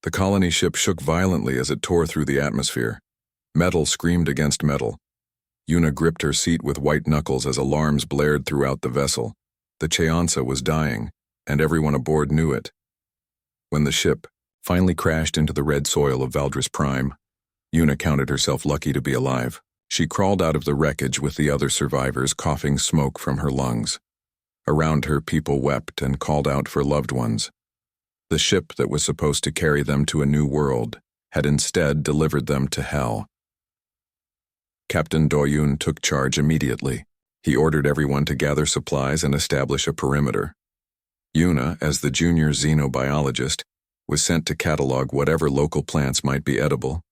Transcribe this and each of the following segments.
The colony ship shook violently as it tore through the atmosphere. Metal screamed against metal. Yuna gripped her seat with white knuckles as alarms blared throughout the vessel. The Cheonsa was dying, and everyone aboard knew it. When the ship finally crashed into the red soil of Valdris Prime, Yuna counted herself lucky to be alive. She crawled out of the wreckage with the other survivors, coughing smoke from her lungs. Around her, people wept and called out for loved ones. The ship that was supposed to carry them to a new world had instead delivered them to hell. Captain Doyun took charge immediately. He ordered everyone to gather supplies and establish a perimeter. Yuna, as the junior xenobiologist, was sent to catalog whatever local plants might be edible.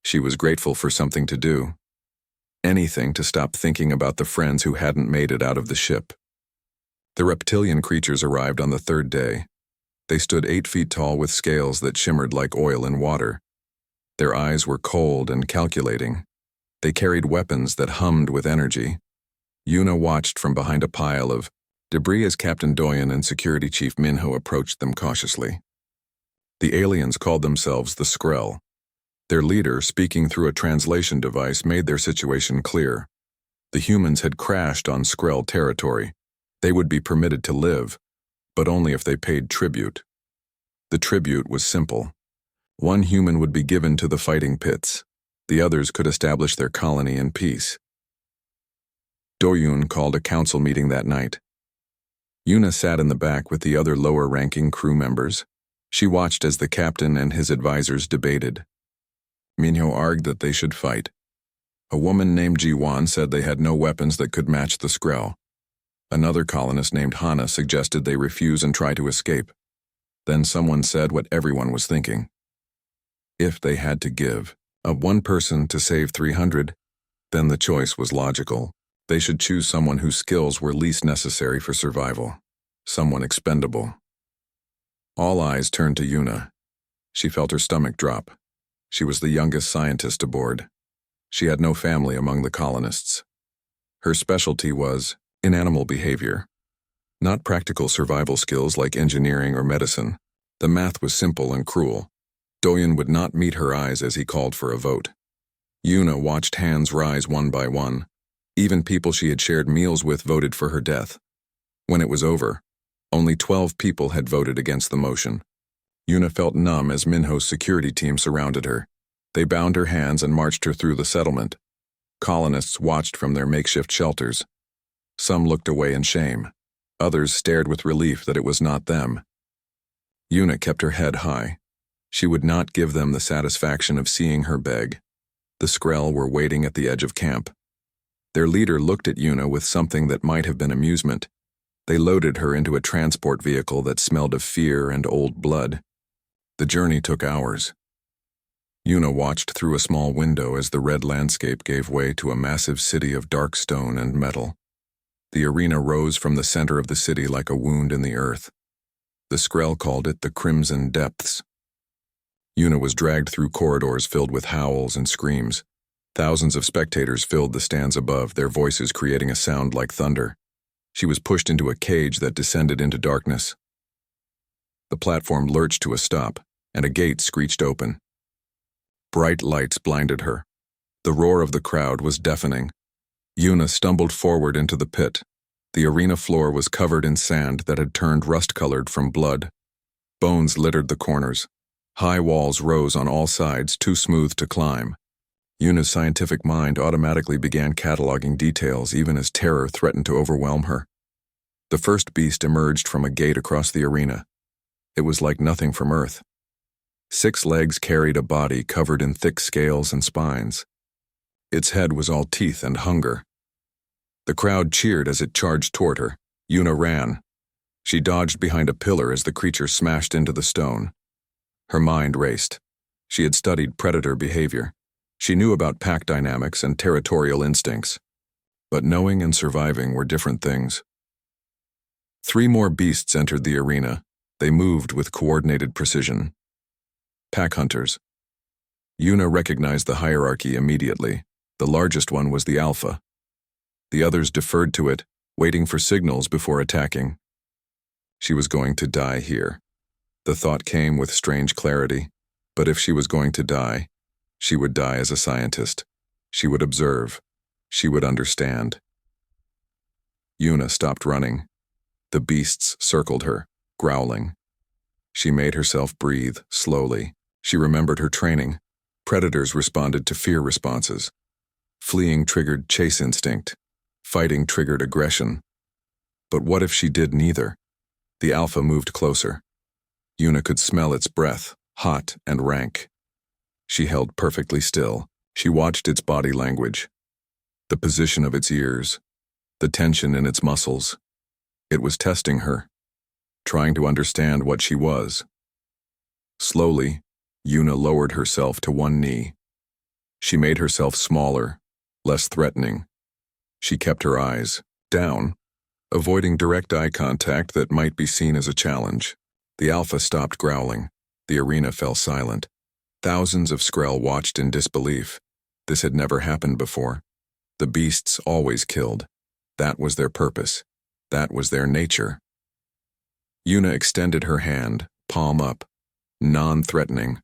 She was grateful for something to do. Anything to stop thinking about the friends who hadn't made it out of the ship. The reptilian creatures arrived on the third day. They stood 8 feet tall with scales that shimmered like oil in water. Their eyes were cold and calculating. They carried weapons that hummed with energy. Yuna watched from behind a pile of debris as Captain Doyen and Security Chief Minho approached them cautiously. The aliens called themselves the Skrell. Their leader, speaking through a translation device, made their situation clear. The humans had crashed on Skrell territory. They would be permitted to live, but only if they paid tribute. The tribute was simple. 1 human would be given to the fighting pits. The others could establish their colony in peace. Doyun called a council meeting that night. Yuna sat in the back with the other lower-ranking crew members. She watched as the captain and his advisors debated. Minho argued that they should fight. A woman named Jiwan said they had no weapons that could match the Skrell. Another colonist named Hana suggested they refuse and try to escape. Then someone said what everyone was thinking. If they had to give up 1 person to save 300, then the choice was logical. They should choose someone whose skills were least necessary for survival. Someone expendable. All eyes turned to Yuna. She felt her stomach drop. She was the youngest scientist aboard. She had no family among the colonists. Her specialty was in animal behavior. Not practical survival skills like engineering or medicine. The math was simple and cruel. Doyen would not meet her eyes as he called for a vote. Yuna watched hands rise one by one. Even people she had shared meals with voted for her death. When it was over, only 12 people had voted against the motion. Yuna felt numb as Minho's security team surrounded her. They bound her hands and marched her through the settlement. Colonists watched from their makeshift shelters. Some looked away in shame. Others stared with relief that it was not them. Yuna kept her head high. She would not give them the satisfaction of seeing her beg. The Skrell were waiting at the edge of camp. Their leader looked at Yuna with something that might have been amusement. They loaded her into a transport vehicle that smelled of fear and old blood. The journey took hours. Yuna watched through a small window as the red landscape gave way to a massive city of dark stone and metal. The arena rose from the center of the city like a wound in the earth. The Skrell called it the Crimson Depths. Yuna was dragged through corridors filled with howls and screams. Thousands of spectators filled the stands above, their voices creating a sound like thunder. She was pushed into a cage that descended into darkness. The platform lurched to a stop, and a gate screeched open. Bright lights blinded her. The roar of the crowd was deafening. Yuna stumbled forward into the pit. The arena floor was covered in sand that had turned rust-colored from blood. Bones littered the corners. High walls rose on all sides, too smooth to climb. Yuna's scientific mind automatically began cataloging details even as terror threatened to overwhelm her. The first beast emerged from a gate across the arena. It was like nothing from Earth. 6 legs carried a body covered in thick scales and spines. Its head was all teeth and hunger. The crowd cheered as it charged toward her. Yuna ran. She dodged behind a pillar as the creature smashed into the stone. Her mind raced. She had studied predator behavior. She knew about pack dynamics and territorial instincts. But knowing and surviving were different things. 3 more beasts entered the arena. They moved with coordinated precision. Pack hunters. Yuna recognized the hierarchy immediately. The largest one was the alpha. The others deferred to it, waiting for signals before attacking. She was going to die here. The thought came with strange clarity, but if she was going to die, she would die as a scientist. She would observe. She would understand. Yuna stopped running. The beasts circled her, growling. She made herself breathe, slowly. She remembered her training. Predators responded to fear responses. Fleeing triggered chase instinct. Fighting triggered aggression. But what if she did neither? The alpha moved closer. Yuna could smell its breath, hot and rank. She held perfectly still. She watched its body language, the position of its ears, the tension in its muscles. It was testing her, trying to understand what she was. Slowly, Yuna lowered herself to one knee. She made herself smaller, less threatening. She kept her eyes down, avoiding direct eye contact that might be seen as a challenge. The alpha stopped growling. The arena fell silent. Thousands of Skrell watched in disbelief. This had never happened before. The beasts always killed. That was their purpose. That was their nature. Yuna extended her hand, palm up, non-threatening,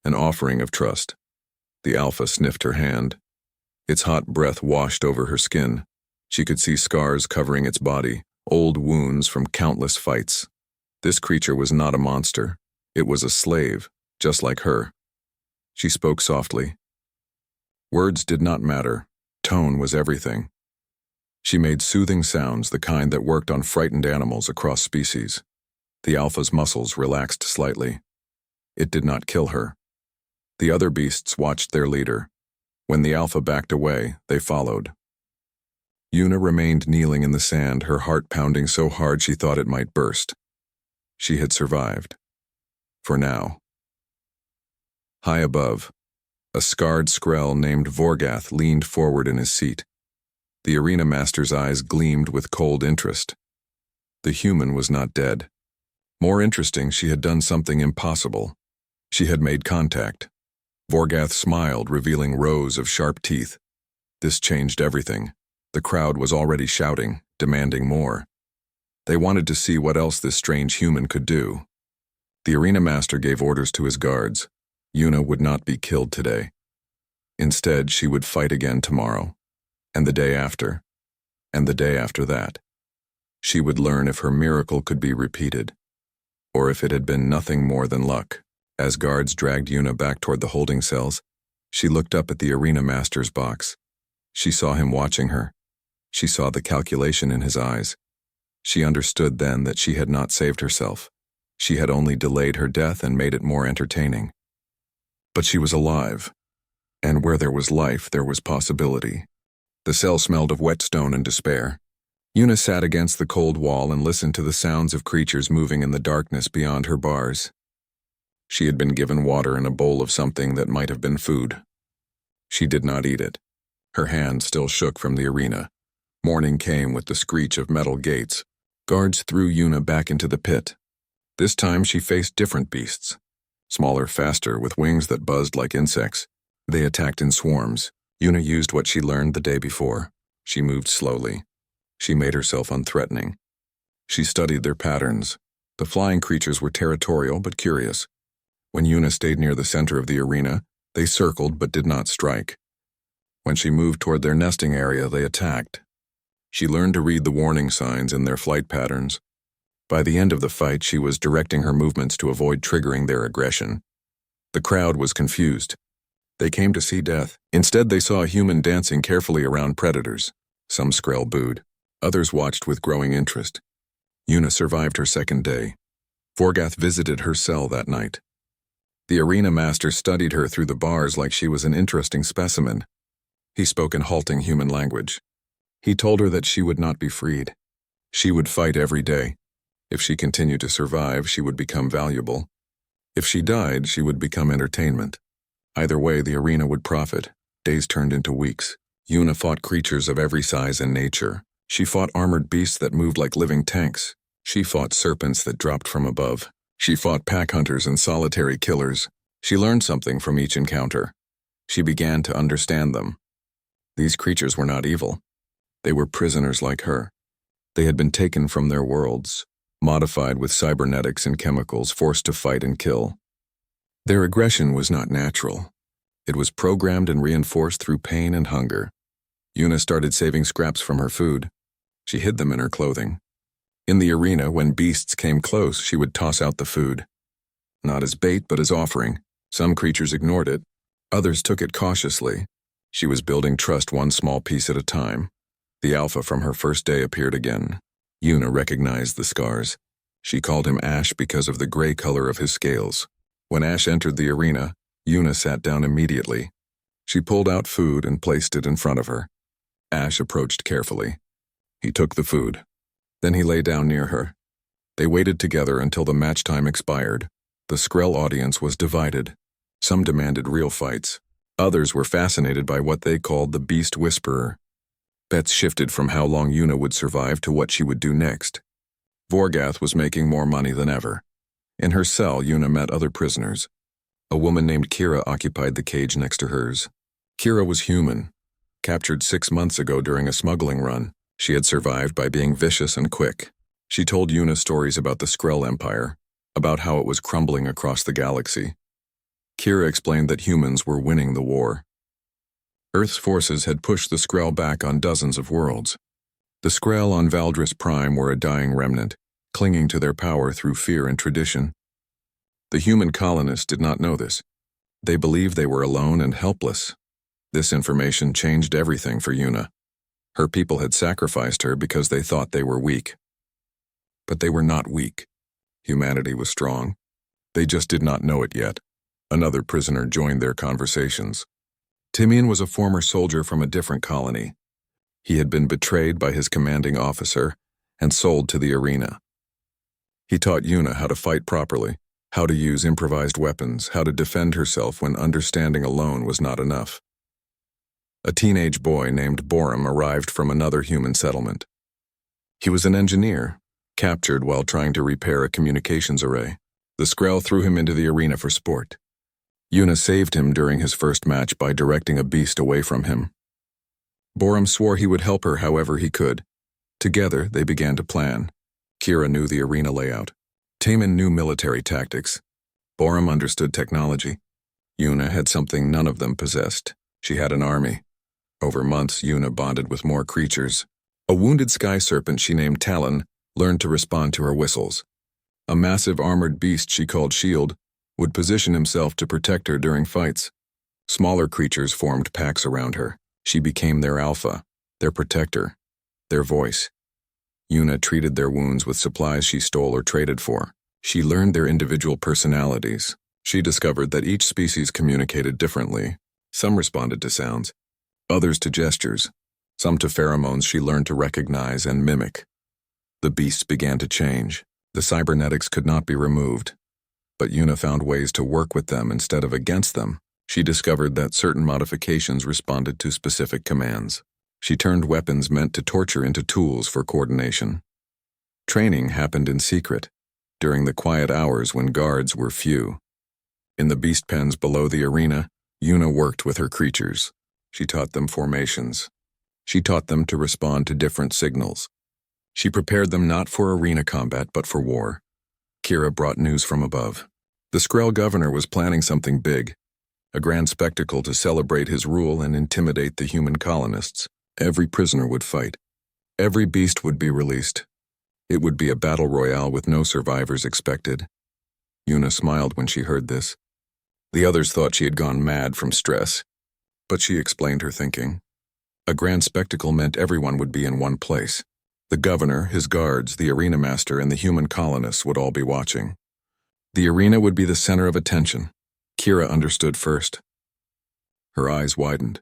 an offering of trust. The alpha sniffed her hand. Its hot breath washed over her skin. She could see scars covering its body, old wounds from countless fights. This creature was not a monster. It was a slave, just like her. She spoke softly. Words did not matter. Tone was everything. She made soothing sounds, the kind that worked on frightened animals across species. The alpha's muscles relaxed slightly. It did not kill her. The other beasts watched their leader. When the alpha backed away, they followed. Yuna remained kneeling in the sand, her heart pounding so hard she thought it might burst. She had survived. For now. High above, a scarred Skrell named Vorgath leaned forward in his seat. The arena master's eyes gleamed with cold interest. The human was not dead. More interesting, she had done something impossible. She had made contact. Vorgath smiled, revealing rows of sharp teeth. This changed everything. The crowd was already shouting, demanding more. They wanted to see what else this strange human could do. The arena master gave orders to his guards. Yuna would not be killed today. Instead, she would fight again tomorrow, and the day after, and the day after that. She would learn if her miracle could be repeated, or if it had been nothing more than luck. As guards dragged Yuna back toward the holding cells, she looked up at the arena master's box. She saw him watching her. She saw the calculation in his eyes. She understood then that she had not saved herself. She had only delayed her death and made it more entertaining. But she was alive, and where there was life, there was possibility. The cell smelled of whetstone and despair. Yuna sat against the cold wall and listened to the sounds of creatures moving in the darkness beyond her bars. She had been given water in a bowl of something that might have been food. She did not eat it. Her hand still shook from the arena. Morning came with the screech of metal gates. Guards threw Yuna back into the pit. This time she faced different beasts. Smaller, faster, with wings that buzzed like insects. They attacked in swarms. Yuna used what she learned the day before. She moved slowly. She made herself unthreatening. She studied their patterns. The flying creatures were territorial but curious. When Yuna stayed near the center of the arena, they circled but did not strike. When she moved toward their nesting area, they attacked. She learned to read the warning signs in their flight patterns. By the end of the fight, she was directing her movements to avoid triggering their aggression. The crowd was confused. They came to see death. Instead, they saw a human dancing carefully around predators. Some Skrell booed. Others watched with growing interest. Yuna survived her second day. Vorgath visited her cell that night. The arena master studied her through the bars like she was an interesting specimen. He spoke in halting human language. He told her that she would not be freed. She would fight every day. If she continued to survive, she would become valuable. If she died, she would become entertainment. Either way, the arena would profit. Days turned into weeks. Yuna fought creatures of every size and nature. She fought armored beasts that moved like living tanks. She fought serpents that dropped from above. She fought pack hunters and solitary killers. She learned something from each encounter. She began to understand them. These creatures were not evil. They were prisoners like her. They had been taken from their worlds, modified with cybernetics and chemicals, forced to fight and kill. Their aggression was not natural. It was programmed and reinforced through pain and hunger. Una started saving scraps from her food. She hid them in her clothing. In the arena, when beasts came close, she would toss out the food. Not as bait, but as offering. Some creatures ignored it. Others took it cautiously. She was building trust one small piece at a time. The alpha from her first day appeared again. Una recognized the scars. She called him Ash because of the gray color of his scales. When Ash entered the arena, Una sat down immediately. She pulled out food and placed it in front of her. Ash approached carefully. He took the food. Then he lay down near her. They waited together until the match time expired. The Skrell audience was divided. Some demanded real fights. Others were fascinated by what they called the Beast Whisperer. Bets shifted from how long Una would survive to what she would do next. Vorgath was making more money than ever. In her cell, Una met other prisoners. A woman named Kira occupied the cage next to hers. Kira was human. Captured 6 months ago during a smuggling run, she had survived by being vicious and quick. She told Una stories about the Skrell Empire, about how it was crumbling across the galaxy. Kira explained that humans were winning the war. Earth's forces had pushed the Skrell back on dozens of worlds. The Skrell on Valdris Prime were a dying remnant, clinging to their power through fear and tradition. The human colonists did not know this. They believed they were alone and helpless. This information changed everything for Una. Her people had sacrificed her because they thought they were weak. But they were not weak. Humanity was strong. They just did not know it yet. Another prisoner joined their conversations. Timian was a former soldier from a different colony. He had been betrayed by his commanding officer and sold to the arena. He taught Una how to fight properly, how to use improvised weapons, how to defend herself when understanding alone was not enough. A teenage boy named Borum arrived from another human settlement. He was an engineer, captured while trying to repair a communications array. The Skrell threw him into the arena for sport. Una saved him during his first match by directing a beast away from him. Borum swore he would help her however he could. Together, they began to plan. Kira knew the arena layout. Taman knew military tactics. Borum understood technology. Una had something none of them possessed. She had an army. Over months, Una bonded with more creatures. A wounded sky serpent she named Talon learned to respond to her whistles. A massive armored beast she called Shield would position himself to protect her during fights. Smaller creatures formed packs around her. She became their alpha, their protector, their voice. Una treated their wounds with supplies she stole or traded for. She learned their individual personalities. She discovered that each species communicated differently. Some responded to sounds, others to gestures, some to pheromones she learned to recognize and mimic. The beasts began to change. The cybernetics could not be removed. But Una found ways to work with them instead of against them. She discovered that certain modifications responded to specific commands. She turned weapons meant to torture into tools for coordination. Training happened in secret, during the quiet hours when guards were few. In the beast pens below the arena, Una worked with her creatures. She taught them formations. She taught them to respond to different signals. She prepared them not for arena combat but for war. Kira brought news from above. The Skrell governor was planning something big, a grand spectacle to celebrate his rule and intimidate the human colonists. Every prisoner would fight. Every beast would be released. It would be a battle royale with no survivors expected. Una smiled when she heard this. The others thought she had gone mad from stress, but she explained her thinking. A grand spectacle meant everyone would be in one place. The governor, his guards, the arena master, and the human colonists would all be watching. The arena would be the center of attention. Kira understood first. Her eyes widened.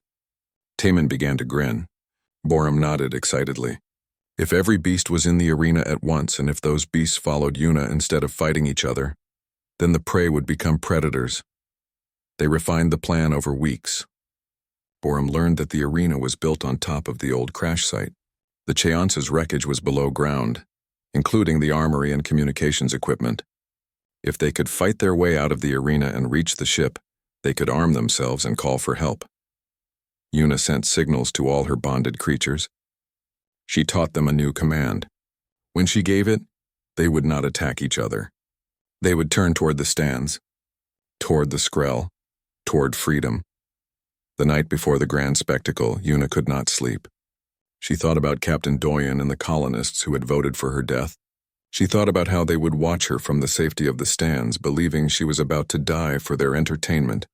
Taman began to grin. Borum nodded excitedly. If every beast was in the arena at once, and if those beasts followed Una instead of fighting each other, then the prey would become predators. They refined the plan over weeks. Borum learned that the arena was built on top of the old crash site. The Cheonce's wreckage was below ground, including the armory and communications equipment. If they could fight their way out of the arena and reach the ship, they could arm themselves and call for help. Una sent signals to all her bonded creatures. She taught them a new command. When she gave it, They would not attack each other. They would turn toward the stands, toward the Skrell, toward freedom. The night before the grand spectacle, Una could not sleep. She thought about Captain Doyen and the colonists who had voted for her death. She thought about how they would watch her from the safety of the stands, believing she was about to die for their entertainment.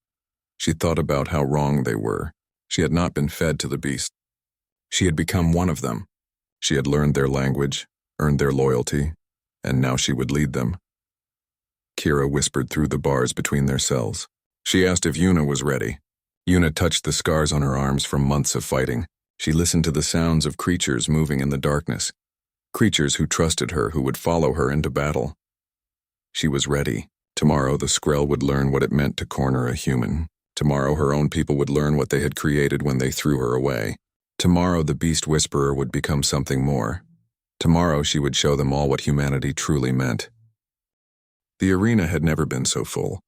She thought about how wrong they were. She had not been fed to the beast. She had become one of them. She had learned their language, earned their loyalty, and now she would lead them. Kira whispered through the bars between their cells. She asked if Una was ready. Una touched the scars on her arms from months of fighting. She listened to the sounds of creatures moving in the darkness. Creatures who trusted her, who would follow her into battle. She was ready. Tomorrow the Skrell would learn what it meant to corner a human. Tomorrow her own people would learn what they had created when they threw her away. Tomorrow the Beast Whisperer would become something more. Tomorrow she would show them all what humanity truly meant. The arena had never been so full.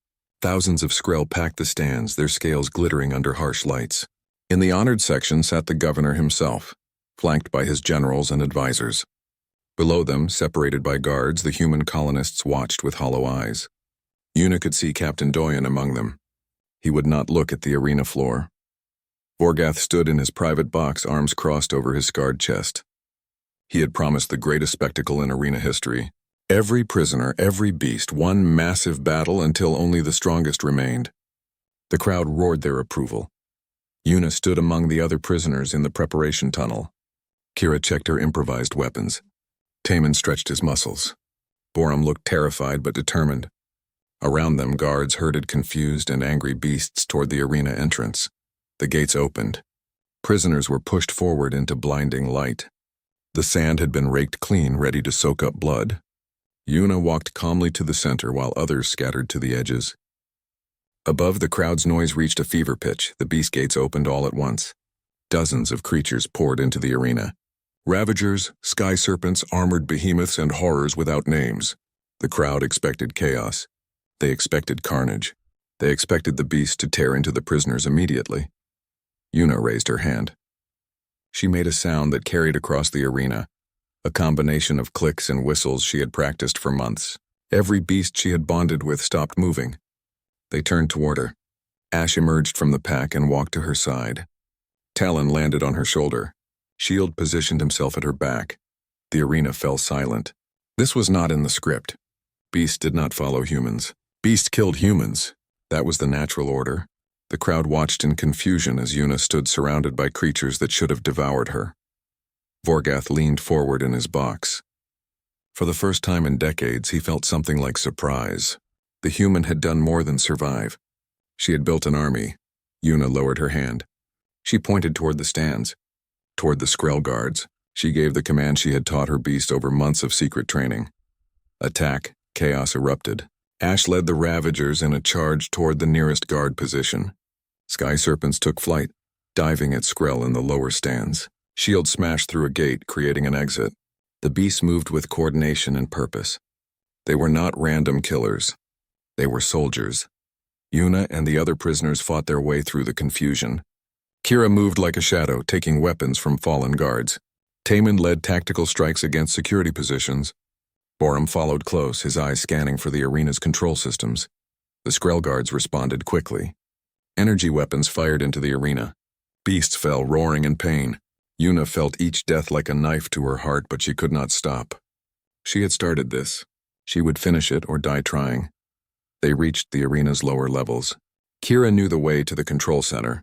Thousands of Skrell packed the stands, their scales glittering under harsh lights. In the honored section sat the governor himself, flanked by his generals and advisors. Below them, separated by guards, the human colonists watched with hollow eyes. Una could see Captain Doyen among them. He would not look at the arena floor. Vorgath stood in his private box, arms crossed over his scarred chest. He had promised the greatest spectacle in arena history. Every prisoner, every beast, one massive battle until only the strongest remained. The crowd roared their approval. Una stood among the other prisoners in the preparation tunnel. Kira checked her improvised weapons. Taman stretched his muscles. Borum looked terrified but determined. Around them, guards herded confused and angry beasts toward the arena entrance. The gates opened. Prisoners were pushed forward into blinding light. The sand had been raked clean, ready to soak up blood. Una walked calmly to the center while others scattered to the edges. Above, the crowd's noise reached a fever pitch. The beast gates opened all at once. Dozens of creatures poured into the arena. Ravagers, sky serpents, armored behemoths, and horrors without names. The crowd expected chaos. They expected carnage. They expected the beast to tear into the prisoners immediately. Una raised her hand. She made a sound that carried across the arena, a combination of clicks and whistles she had practiced for months. Every beast she had bonded with stopped moving. They turned toward her. Ash emerged from the pack and walked to her side. Talon landed on her shoulder. Shield positioned himself at her back. The arena fell silent. This was not in the script. Beast did not follow humans. Beast killed humans. That was the natural order. The crowd watched in confusion as Una stood surrounded by creatures that should have devoured her. Vorgath leaned forward in his box. For the first time in decades, he felt something like surprise. The human had done more than survive. She had built an army. Una lowered her hand. She pointed toward the stands, toward the Skrell guards. She gave the command she had taught her beast over months of secret training. Attack, chaos erupted. Ash led the Ravagers in a charge toward the nearest guard position. Sky serpents took flight, diving at Skrell in the lower stands. Shield smashed through a gate, creating an exit. The beasts moved with coordination and purpose. They were not random killers. They were soldiers. Una and the other prisoners fought their way through the confusion. Kira moved like a shadow, taking weapons from fallen guards. Taman led tactical strikes against security positions. Borum followed close, his eyes scanning for the arena's control systems. The Skrell guards responded quickly. Energy weapons fired into the arena. Beasts fell, roaring in pain. Una felt each death like a knife to her heart, but she could not stop. She had started this. She would finish it or die trying. They reached the arena's lower levels. Kira knew the way to the control center.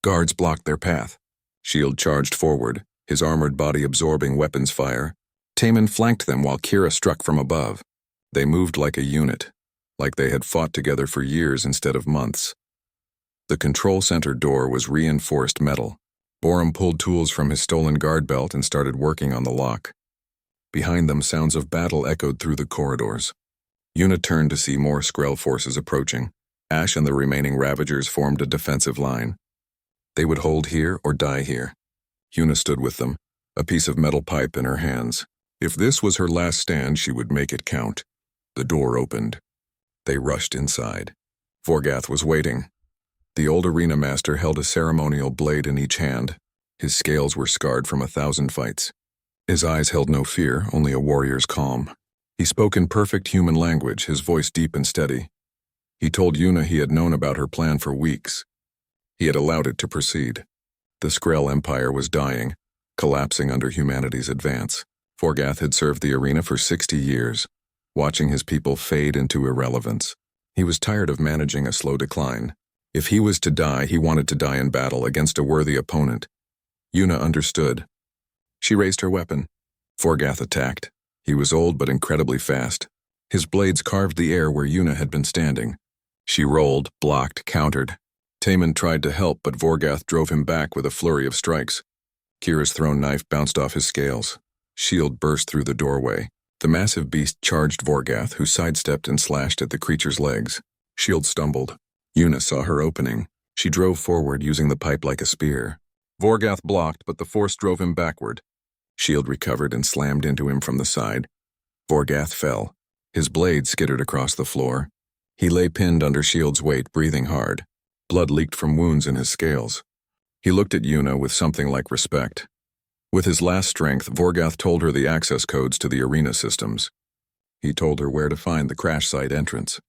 Guards blocked their path. Shield charged forward, his armored body absorbing weapons fire. Taman flanked them while Kira struck from above. They moved like a unit, like they had fought together for years instead of months. The control center door was reinforced metal. Borum pulled tools from his stolen guard belt and started working on the lock. Behind them, sounds of battle echoed through the corridors. Una turned to see more Skrell forces approaching. Ash and the remaining Ravagers formed a defensive line. They would hold here or die here. Una stood with them, a piece of metal pipe in her hands. If this was her last stand, she would make it count. The door opened. They rushed inside. Vorgath was waiting. The old arena master held a ceremonial blade in each hand. His scales were scarred from 1,000 fights. His eyes held no fear, only a warrior's calm. He spoke in perfect human language, his voice deep and steady. He told Yuna he had known about her plan for weeks. He had allowed it to proceed. The Skrell Empire was dying, collapsing under humanity's advance. Vorgath had served the arena for 60 years, watching his people fade into irrelevance. He was tired of managing a slow decline. If he was to die, he wanted to die in battle against a worthy opponent. Yuna understood. She raised her weapon. Vorgath attacked. He was old but incredibly fast. His blades carved the air where Yuna had been standing. She rolled, blocked, countered. Taemin tried to help, but Vorgath drove him back with a flurry of strikes. Kira's thrown knife bounced off his scales. Shield burst through the doorway. The massive beast charged Vorgath, who sidestepped and slashed at the creature's legs. Shield stumbled. Yuna saw her opening. She drove forward, using the pipe like a spear. Vorgath blocked, but the force drove him backward. Shield recovered and slammed into him from the side. Vorgath fell. His blade skittered across the floor. He lay pinned under Shield's weight, breathing hard. Blood leaked from wounds in his scales. He looked at Yuna with something like respect. With his last strength, Vorgath told her the access codes to the arena systems. He told her where to find the crash site entrance.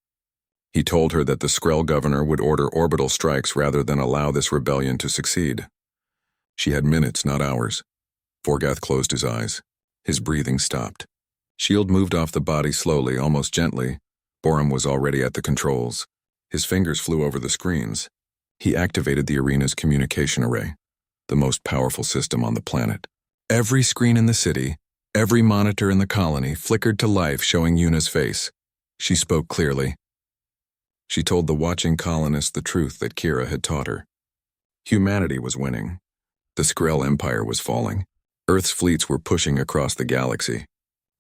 He told her that the Skrell governor would order orbital strikes rather than allow this rebellion to succeed. She had minutes, not hours. Vorgath closed his eyes. His breathing stopped. Shield moved off the body slowly, almost gently. Borum was already at the controls. His fingers flew over the screens. He activated the arena's communication array, the most powerful system on the planet. Every screen in the city, every monitor in the colony flickered to life, showing Yuna's face. She spoke clearly. She told the watching colonists the truth that Kira had taught her. Humanity was winning. The Skrell Empire was falling. Earth's fleets were pushing across the galaxy.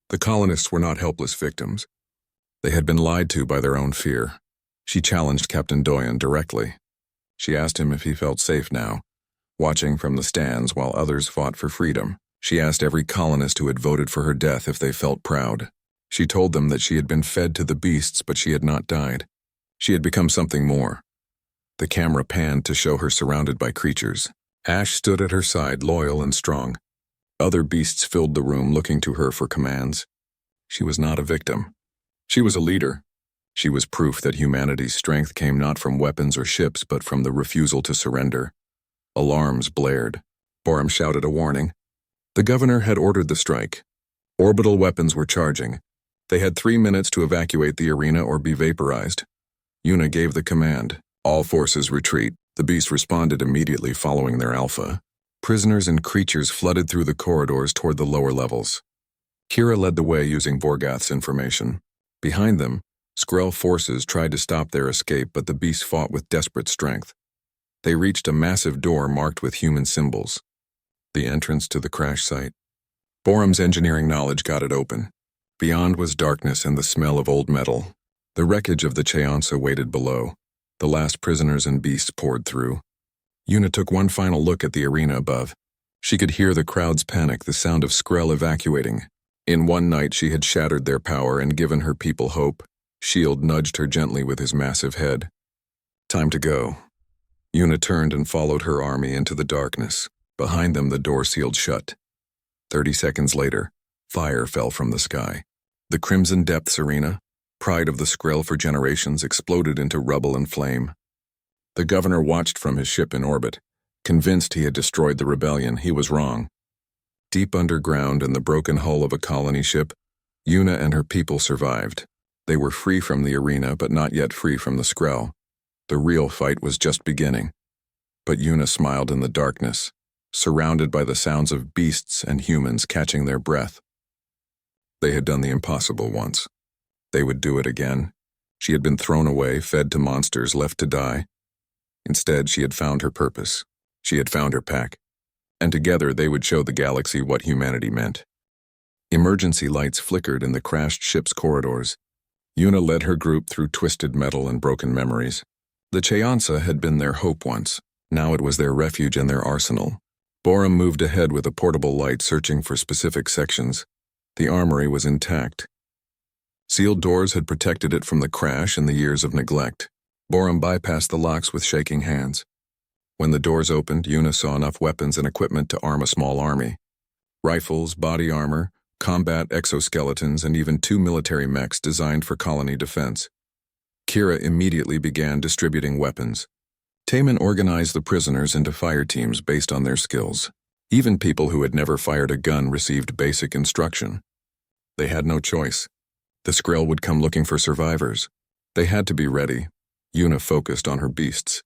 The colonists were not helpless victims. They had been lied to by their own fear. She challenged Captain Doyen directly. She asked him if he felt safe now, watching from the stands while others fought for freedom. She asked every colonist who had voted for her death if they felt proud. She told them that she had been fed to the beasts, but she had not died. She had become something more. The camera panned to show her surrounded by creatures. Ash stood at her side, loyal and strong. Other beasts filled the room, looking to her for commands. She was not a victim. She was a leader. She was proof that humanity's strength came not from weapons or ships, but from the refusal to surrender. Alarms blared. Borum shouted a warning. The governor had ordered the strike. Orbital weapons were charging. They had 3 minutes to evacuate the arena or be vaporized. Yuna gave the command. All forces retreat. The beast responded immediately following their alpha. Prisoners and creatures flooded through the corridors toward the lower levels. Kira led the way using Vorgath's information. Behind them, Skrell forces tried to stop their escape, but the beast fought with desperate strength. They reached a massive door marked with human symbols. The entrance to the crash site. Borum's engineering knowledge got it open. Beyond was darkness and the smell of old metal. The wreckage of the Cheonsa waited below. The last prisoners and beasts poured through. Yuna took one final look at the arena above. She could hear the crowd's panic, the sound of Skrell evacuating. In one night she had shattered their power and given her people hope. Shield nudged her gently with his massive head. Time to go. Yuna turned and followed her army into the darkness. Behind them the door sealed shut. 30 seconds later, fire fell from the sky. The Crimson Depths arena, pride of the Skrell for generations, exploded into rubble and flame. The governor watched from his ship in orbit. Convinced he had destroyed the rebellion, he was wrong. Deep underground in the broken hull of a colony ship, Yuna and her people survived. They were free from the arena, but not yet free from the Skrell. The real fight was just beginning. But Yuna smiled in the darkness, surrounded by the sounds of beasts and humans catching their breath. They had done the impossible once. They would do it again. She had been thrown away, fed to monsters, left to die. Instead, she had found her purpose. She had found her pack. And together they would show the galaxy what humanity meant. Emergency lights flickered in the crashed ship's corridors. Yuna led her group through twisted metal and broken memories. The Cheonsa had been their hope once. Now it was their refuge and their arsenal. Borum moved ahead with a portable light, searching for specific sections. The armory was intact. Sealed doors had protected it from the crash and the years of neglect. Borum bypassed the locks with shaking hands. When the doors opened, Yuna saw enough weapons and equipment to arm a small army. Rifles, body armor, combat exoskeletons, and even 2 military mechs designed for colony defense. Kira immediately began distributing weapons. Taman organized the prisoners into fire teams based on their skills. Even people who had never fired a gun received basic instruction. They had no choice. The Skrill would come looking for survivors. They had to be ready. Yuna focused on her beasts.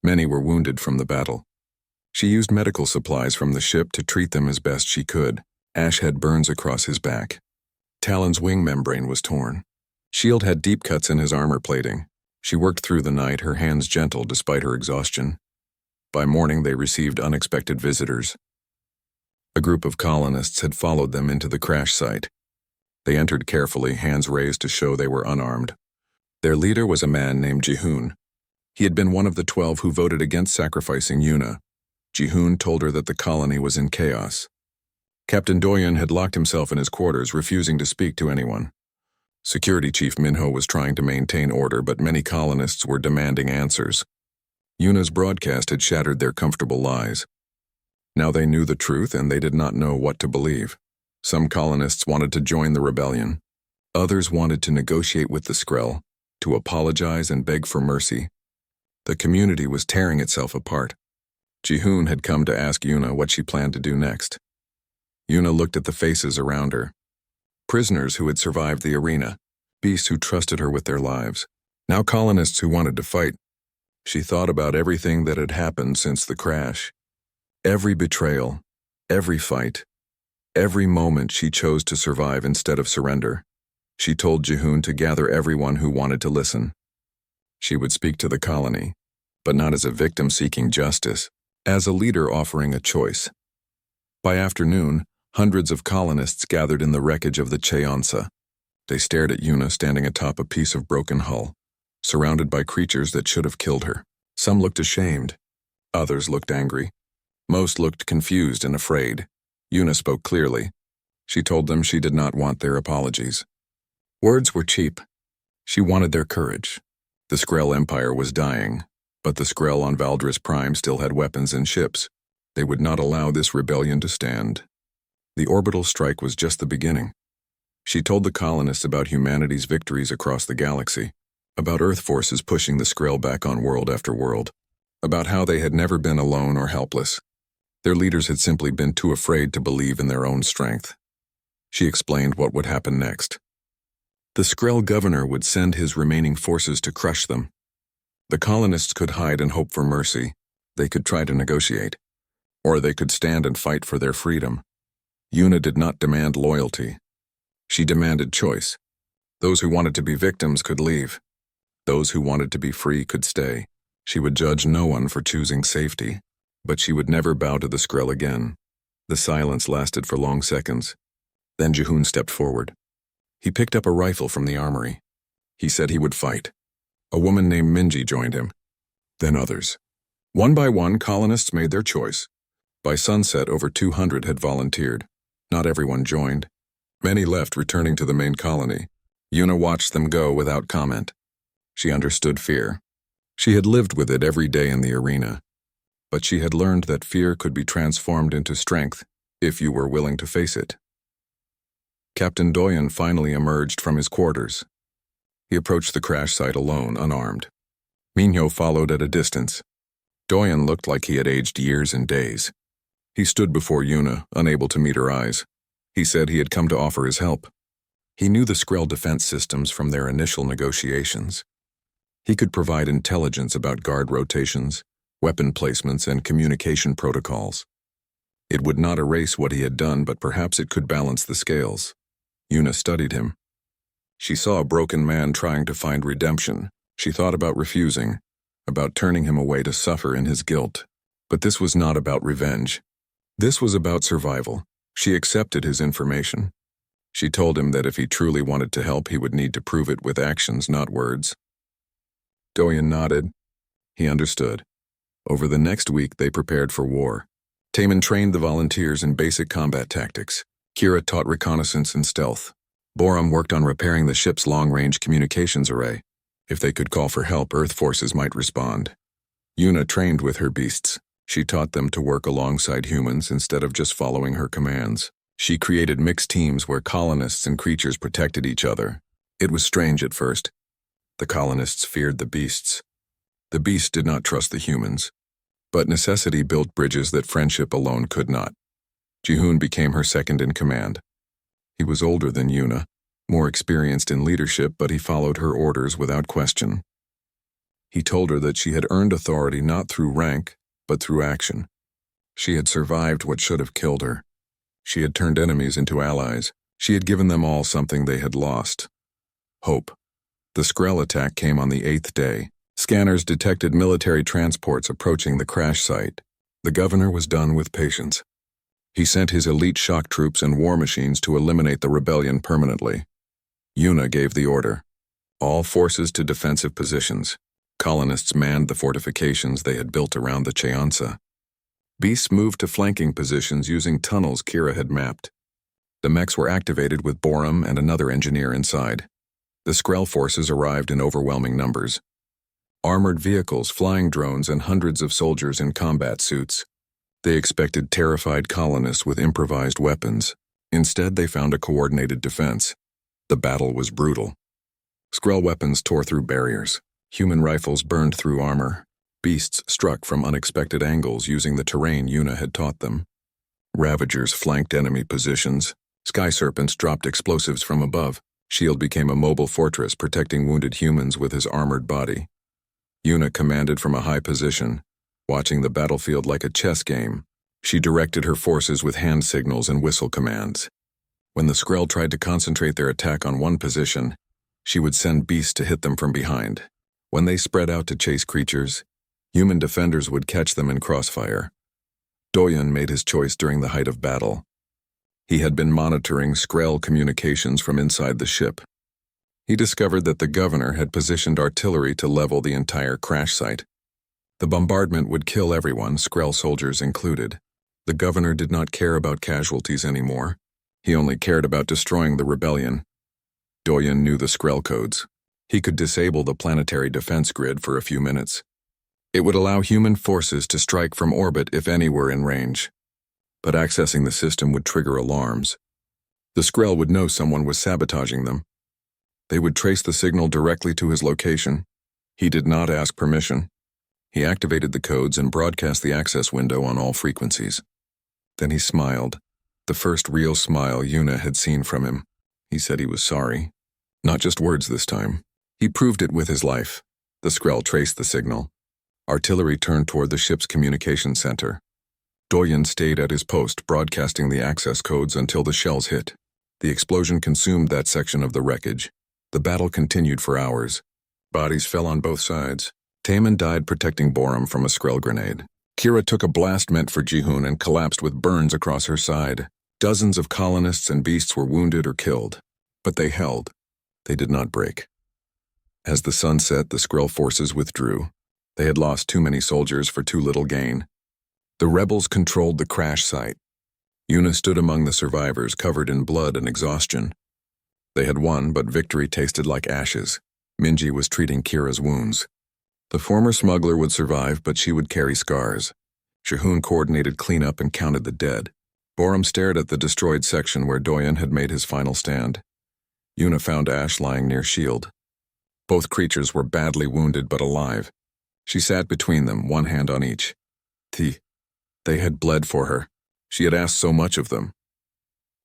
Many were wounded from the battle. She used medical supplies from the ship to treat them as best she could. Ash had burns across his back. Talon's wing membrane was torn. Shield had deep cuts in his armor plating. She worked through the night, her hands gentle despite her exhaustion. By morning, they received unexpected visitors. A group of colonists had followed them into the crash site. They entered carefully, hands raised to show they were unarmed. Their leader was a man named Jihoon. He had been one of the 12 who voted against sacrificing Yuna. Jihoon told her that the colony was in chaos. Captain Doyen had locked himself in his quarters, refusing to speak to anyone. Security Chief Minho was trying to maintain order, but many colonists were demanding answers. Yuna's broadcast had shattered their comfortable lies. Now they knew the truth, and they did not know what to believe. Some colonists wanted to join the rebellion. Others wanted to negotiate with the Skrill, to apologize and beg for mercy. The community was tearing itself apart. Jihoon had come to ask Yuna what she planned to do next. Yuna looked at the faces around her. Prisoners who had survived the arena, beasts who trusted her with their lives, now colonists who wanted to fight. She thought about everything that had happened since the crash. Every betrayal, every fight, every moment she chose to survive instead of surrender. She told Jihoon to gather everyone who wanted to listen. She would speak to the colony, but not as a victim seeking justice, as a leader offering a choice. By afternoon, hundreds of colonists gathered in the wreckage of the Cheonsa. They stared at Yuna standing atop a piece of broken hull, surrounded by creatures that should have killed her. Some looked ashamed. Others looked angry. Most looked confused and afraid. Yuna spoke clearly. She told them she did not want their apologies. Words were cheap. She wanted their courage. The Skrill Empire was dying, but the Skrill on Valdris Prime still had weapons and ships. They would not allow this rebellion to stand. The orbital strike was just the beginning. She told the colonists about humanity's victories across the galaxy, about Earth forces pushing the Skrill back on world after world, about how they had never been alone or helpless. Their leaders had simply been too afraid to believe in their own strength. She explained what would happen next. The Skrill governor would send his remaining forces to crush them. The colonists could hide and hope for mercy. They could try to negotiate. Or they could stand and fight for their freedom. Yuna did not demand loyalty. She demanded choice. Those who wanted to be victims could leave. Those who wanted to be free could stay. She would judge no one for choosing safety, but she would never bow to the Skrill again. The silence lasted for long seconds. Then Jihoon stepped forward. He picked up a rifle from the armory. He said he would fight. A woman named Minji joined him. Then others. One by one, colonists made their choice. By sunset, over 200 had volunteered. Not everyone joined. Many left, returning to the main colony. Yuna watched them go without comment. She understood fear. She had lived with it every day in the arena. But she had learned that fear could be transformed into strength if you were willing to face it. Captain Doyen finally emerged from his quarters. He approached the crash site alone, unarmed. Minho followed at a distance. Doyen looked like he had aged years and days. He stood before Yuna, unable to meet her eyes. He said he had come to offer his help. He knew the Skrill defense systems from their initial negotiations. He could provide intelligence about guard rotations, weapon placements, and communication protocols. It would not erase what he had done, but perhaps it could balance the scales. Yuna studied him. She saw a broken man trying to find redemption. She thought about refusing, about turning him away to suffer in his guilt. But this was not about revenge. This was about survival. She accepted his information. She told him that if he truly wanted to help, he would need to prove it with actions, not words. Doyen nodded. He understood. Over the next week, they prepared for war. Taman trained the volunteers in basic combat tactics. Kira taught reconnaissance and stealth. Boram worked on repairing the ship's long-range communications array. If they could call for help, Earth forces might respond. Yuna trained with her beasts. She taught them to work alongside humans instead of just following her commands. She created mixed teams where colonists and creatures protected each other. It was strange at first. The colonists feared the beasts. The beasts did not trust the humans. But necessity built bridges that friendship alone could not. Jihoon became her second in command. He was older than Yuna, more experienced in leadership, but he followed her orders without question. He told her that she had earned authority not through rank, but through action. She had survived what should have killed her. She had turned enemies into allies. She had given them all something they had lost: hope. The Skrell attack came on the 8th day. Scanners detected military transports approaching the crash site. The governor was done with patience. He sent his elite shock troops and war machines to eliminate the rebellion permanently. Yuna gave the order. All forces to defensive positions. Colonists manned the fortifications they had built around the Cheonsa. Beasts moved to flanking positions using tunnels Kira had mapped. The mechs were activated with Borum and another engineer inside. The Skrell forces arrived in overwhelming numbers. Armored vehicles, flying drones, and hundreds of soldiers in combat suits. They expected terrified colonists with improvised weapons. Instead, they found a coordinated defense. The battle was brutal. Skrell weapons tore through barriers. Human rifles burned through armor. Beasts struck from unexpected angles using the terrain Yuna had taught them. Ravagers flanked enemy positions. Sky serpents dropped explosives from above. Shield became a mobile fortress protecting wounded humans with his armored body. Yuna commanded from a high position, watching the battlefield like a chess game. She directed her forces with hand signals and whistle commands. When the Skrell tried to concentrate their attack on one position, she would send beasts to hit them from behind. When they spread out to chase creatures, human defenders would catch them in crossfire. Doyen made his choice during the height of battle. He had been monitoring Skrell communications from inside the ship. He discovered that the governor had positioned artillery to level the entire crash site. The bombardment would kill everyone, Skrell soldiers included. The governor did not care about casualties anymore. He only cared about destroying the rebellion. Doyen knew the Skrell codes. He could disable the planetary defense grid for a few minutes. It would allow human forces to strike from orbit if any were in range. But accessing the system would trigger alarms. The Skrell would know someone was sabotaging them. They would trace the signal directly to his location. He did not ask permission. He activated the codes and broadcast the access window on all frequencies. Then he smiled, the first real smile Yuna had seen from him. He said he was sorry. Not just words this time. He proved it with his life. The Skrell traced the signal. Artillery turned toward the ship's communication center. Doyen stayed at his post, broadcasting the access codes until the shells hit. The explosion consumed that section of the wreckage. The battle continued for hours. Bodies fell on both sides. Taemin died protecting Borum from a Skrell grenade. Kira took a blast meant for Jihoon and collapsed with burns across her side. Dozens of colonists and beasts were wounded or killed. But they held. They did not break. As the sun set, the Skrell forces withdrew. They had lost too many soldiers for too little gain. The rebels controlled the crash site. Yuna stood among the survivors, covered in blood and exhaustion. They had won, but victory tasted like ashes. Minji was treating Kira's wounds. The former smuggler would survive, but she would carry scars. Jihoon coordinated cleanup and counted the dead. Borum stared at the destroyed section where Doyen had made his final stand. Yuna found Ash lying near Shield. Both creatures were badly wounded but alive. She sat between them, one hand on each. They had bled for her. She had asked so much of them.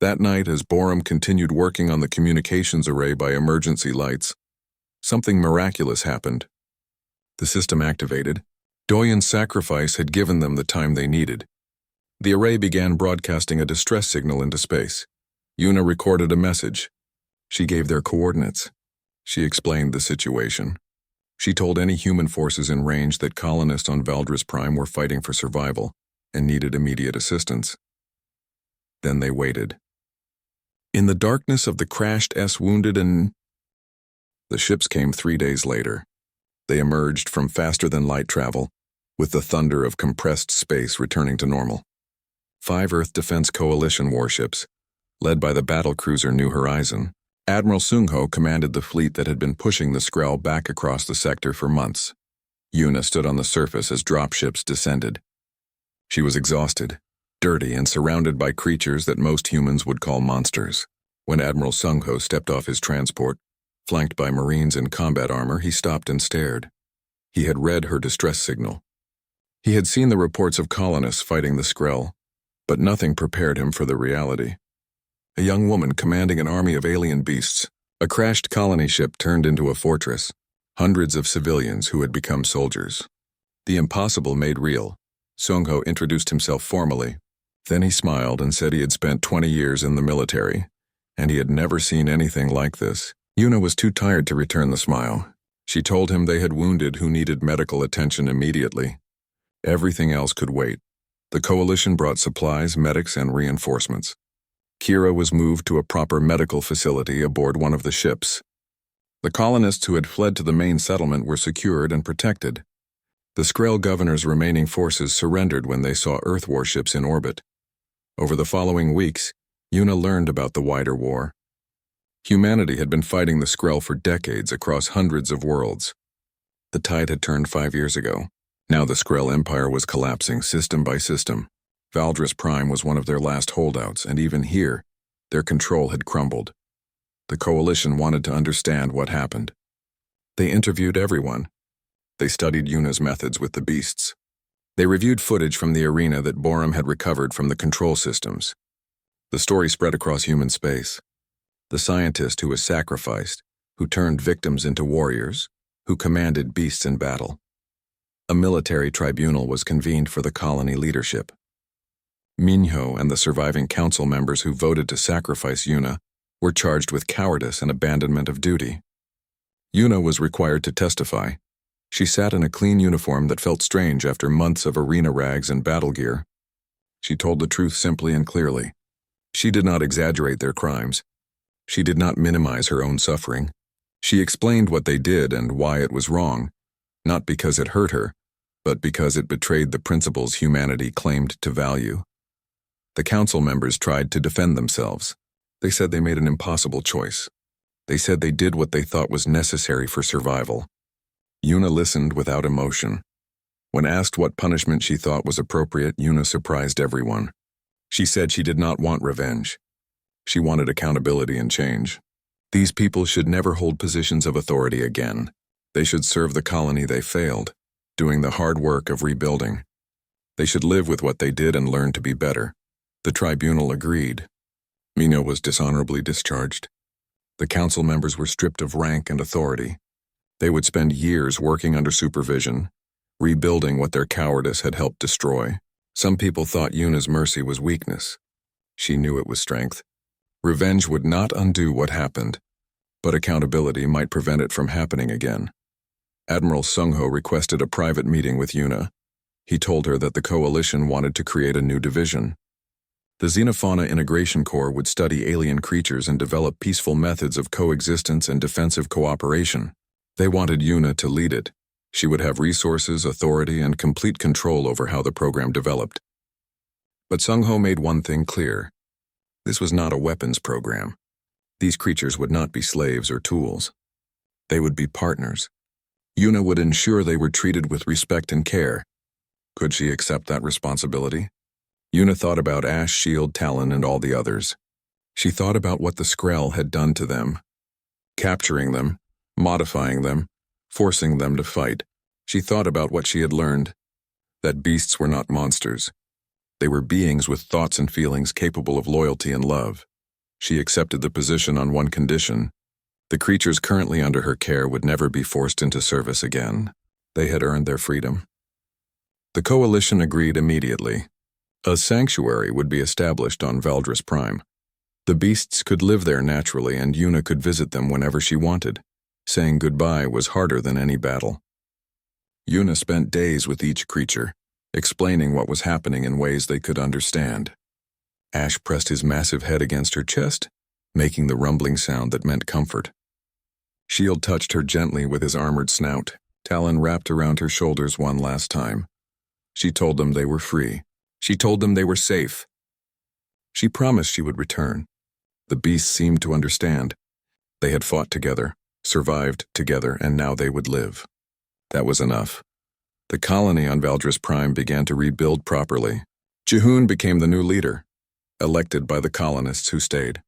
That night, as Borum continued working on the communications array by emergency lights, something miraculous happened. The system activated. Doyen's sacrifice had given them the time they needed. The array began broadcasting a distress signal into space. Yuna recorded a message. She gave their coordinates. She explained the situation. She told any human forces in range that colonists on Valdris Prime were fighting for survival and needed immediate assistance. Then they waited. In the darkness of the crashed wounded and... The ships came 3 days later. They emerged from faster-than-light travel, with the thunder of compressed space returning to normal. 5 Earth Defense Coalition warships, led by the battlecruiser New Horizon. Admiral Sungho commanded the fleet that had been pushing the Skrell back across the sector for months. Yuna stood on the surface as dropships descended. She was exhausted, dirty and surrounded by creatures that most humans would call monsters. When Admiral Sung-ho stepped off his transport, flanked by Marines in combat armor, he stopped and stared. He had read her distress signal. He had seen the reports of colonists fighting the Skrell, but nothing prepared him for the reality. A young woman commanding an army of alien beasts, a crashed colony ship turned into a fortress, hundreds of civilians who had become soldiers. The impossible made real. Sung-ho introduced himself formally. Then he smiled and said he had spent 20 years in the military, and he had never seen anything like this. Yuna was too tired to return the smile. She told him they had wounded who needed medical attention immediately. Everything else could wait. The coalition brought supplies, medics, and reinforcements. Kira was moved to a proper medical facility aboard one of the ships. The colonists who had fled to the main settlement were secured and protected. The Skrell governor's remaining forces surrendered when they saw Earth warships in orbit. Over the following weeks, Yuna learned about the wider war. Humanity had been fighting the Skrell for decades across hundreds of worlds. The tide had turned 5 years ago. Now the Skrell Empire was collapsing system by system. Valdris Prime was one of their last holdouts, and even here, their control had crumbled. The coalition wanted to understand what happened. They interviewed everyone. They studied Yuna's methods with the beasts. They reviewed footage from the arena that Borum had recovered from the control systems. The story spread across human space. The scientist who was sacrificed, who turned victims into warriors, who commanded beasts in battle. A military tribunal was convened for the colony leadership. Minho and the surviving council members who voted to sacrifice Yuna were charged with cowardice and abandonment of duty. Yuna was required to testify. She sat in a clean uniform that felt strange after months of arena rags and battle gear. She told the truth simply and clearly. She did not exaggerate their crimes. She did not minimize her own suffering. She explained what they did and why it was wrong, not because it hurt her, but because it betrayed the principles humanity claimed to value. The council members tried to defend themselves. They said they made an impossible choice. They said they did what they thought was necessary for survival. Yuna listened without emotion. When asked what punishment she thought was appropriate, Yuna surprised everyone. She said she did not want revenge. She wanted accountability and change. These people should never hold positions of authority again. They should serve the colony they failed, doing the hard work of rebuilding. They should live with what they did and learn to be better. The tribunal agreed. Minho was dishonorably discharged. The council members were stripped of rank and authority. They would spend years working under supervision, rebuilding what their cowardice had helped destroy. Some people thought Yuna's mercy was weakness. She knew it was strength. Revenge would not undo what happened, but accountability might prevent it from happening again. Admiral Sung-ho requested a private meeting with Yuna. He told her that the coalition wanted to create a new division. The Xenofauna Integration Corps would study alien creatures and develop peaceful methods of coexistence and defensive cooperation. They wanted Yuna to lead it. She would have resources, authority, and complete control over how the program developed. But Sung-ho made one thing clear. This was not a weapons program. These creatures would not be slaves or tools. They would be partners. Yuna would ensure they were treated with respect and care. Could she accept that responsibility? Yuna thought about Ash, Shield, Talon, and all the others. She thought about what the Skrell had done to them. Capturing them, modifying them, forcing them to fight. She thought about what she had learned. That beasts were not monsters. They were beings with thoughts and feelings capable of loyalty and love. She accepted the position on one condition. The creatures currently under her care would never be forced into service again. They had earned their freedom. The coalition agreed immediately. A sanctuary would be established on Valdris Prime. The beasts could live there naturally, and Yuna could visit them whenever she wanted. Saying goodbye was harder than any battle. Yuna spent days with each creature, explaining what was happening in ways they could understand. Ash pressed his massive head against her chest, making the rumbling sound that meant comfort. Shield touched her gently with his armored snout. Talon wrapped around her shoulders one last time. She told them they were free. She told them they were safe. She promised she would return. The beasts seemed to understand. They had fought together, survived together, and now they would live. That was enough. The colony on Valdris Prime began to rebuild properly. Jihoon became the new leader, elected by the colonists who stayed.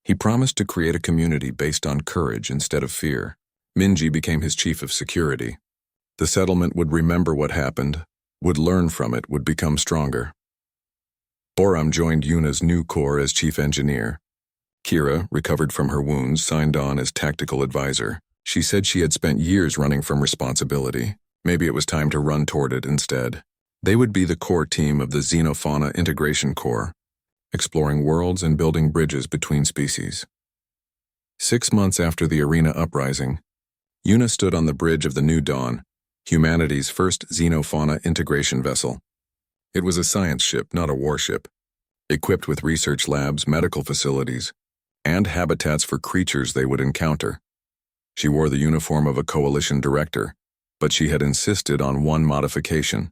He promised to create a community based on courage instead of fear. Minji became his chief of security. The settlement would remember what happened, would learn from it, would become stronger. Boram joined Yuna's new corps as chief engineer. Kira, recovered from her wounds, signed on as tactical advisor. She said she had spent years running from responsibility. Maybe it was time to run toward it instead. They would be the core team of the Xenofauna Integration Corps, exploring worlds and building bridges between species. 6 months after the arena uprising, Yuna stood on the bridge of the New Dawn, humanity's first Xenofauna integration vessel. It was a science ship, not a warship, equipped with research labs, medical facilities, and habitats for creatures they would encounter. She wore the uniform of a coalition director, but she had insisted on one modification.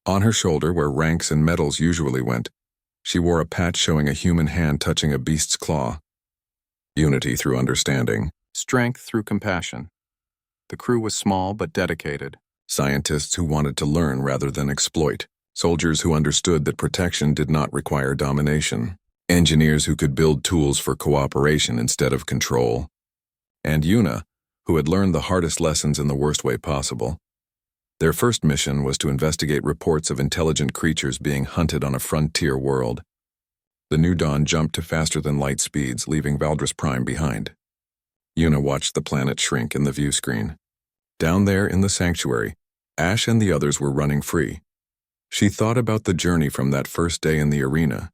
On her shoulder, where ranks and medals usually went, she wore a patch showing a human hand touching a beast's claw. Unity through understanding, strength through compassion. The crew was small but dedicated. Scientists who wanted to learn rather than exploit. Soldiers who understood that protection did not require domination. Engineers who could build tools for cooperation instead of control. And Yuna, who had learned the hardest lessons in the worst way possible. Their first mission was to investigate reports of intelligent creatures being hunted on a frontier world. The New Dawn jumped to faster-than-light speeds, leaving Valdris Prime behind. Yuna watched the planet shrink in the view screen. Down there in the sanctuary, Ash and the others were running free. She thought about the journey from that first day in the arena.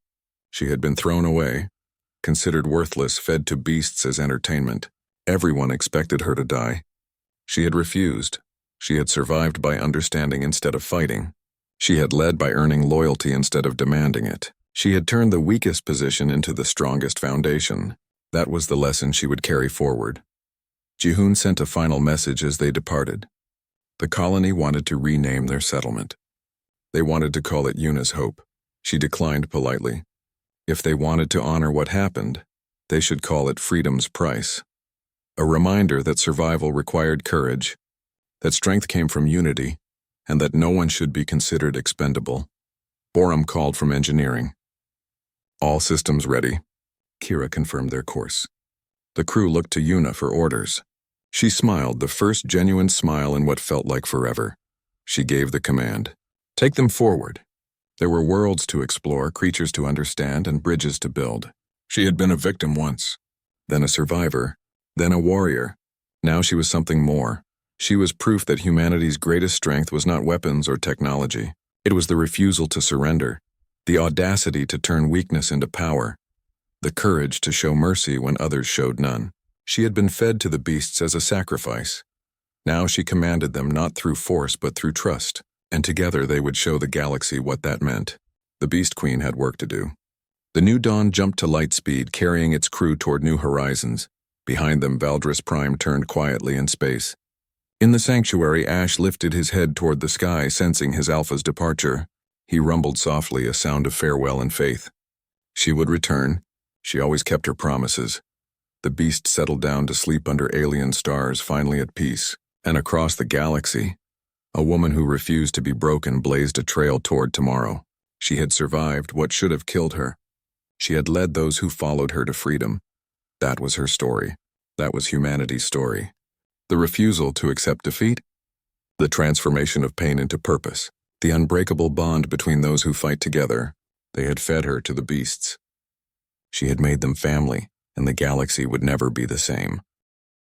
She had been thrown away, considered worthless, fed to beasts as entertainment. Everyone expected her to die. She had refused. She had survived by understanding instead of fighting. She had led by earning loyalty instead of demanding it. She had turned the weakest position into the strongest foundation. That was the lesson she would carry forward. Jihoon sent a final message as they departed. The colony wanted to rename their settlement. They wanted to call it Yuna's Hope. She declined politely. If they wanted to honor what happened, they should call it Freedom's Price. A reminder that survival required courage, that strength came from unity, and that no one should be considered expendable. Boram called from engineering. All systems ready. Kira confirmed their course. The crew looked to Yuna for orders. She smiled, the first genuine smile in what felt like forever. She gave the command. Take them forward. There were worlds to explore, creatures to understand, and bridges to build. She had been a victim once, then a survivor, then a warrior. Now she was something more. She was proof that humanity's greatest strength was not weapons or technology. It was the refusal to surrender, the audacity to turn weakness into power, the courage to show mercy when others showed none. She had been fed to the beasts as a sacrifice. Now she commanded them not through force but through trust, and together they would show the galaxy what that meant. The Beast Queen had work to do. The New Dawn jumped to light speed, carrying its crew toward new horizons. Behind them, Valdris Prime turned quietly in space. In the sanctuary, Ash lifted his head toward the sky, sensing his alpha's departure. He rumbled softly, a sound of farewell and faith. She would return. She always kept her promises. The beast settled down to sleep under alien stars, finally at peace. And across the galaxy, a woman who refused to be broken blazed a trail toward tomorrow. She had survived what should have killed her. She had led those who followed her to freedom. That was her story. That was humanity's story. The refusal to accept defeat, the transformation of pain into purpose, the unbreakable bond between those who fight together. They had fed her to the beasts. She had made them family, and the galaxy would never be the same.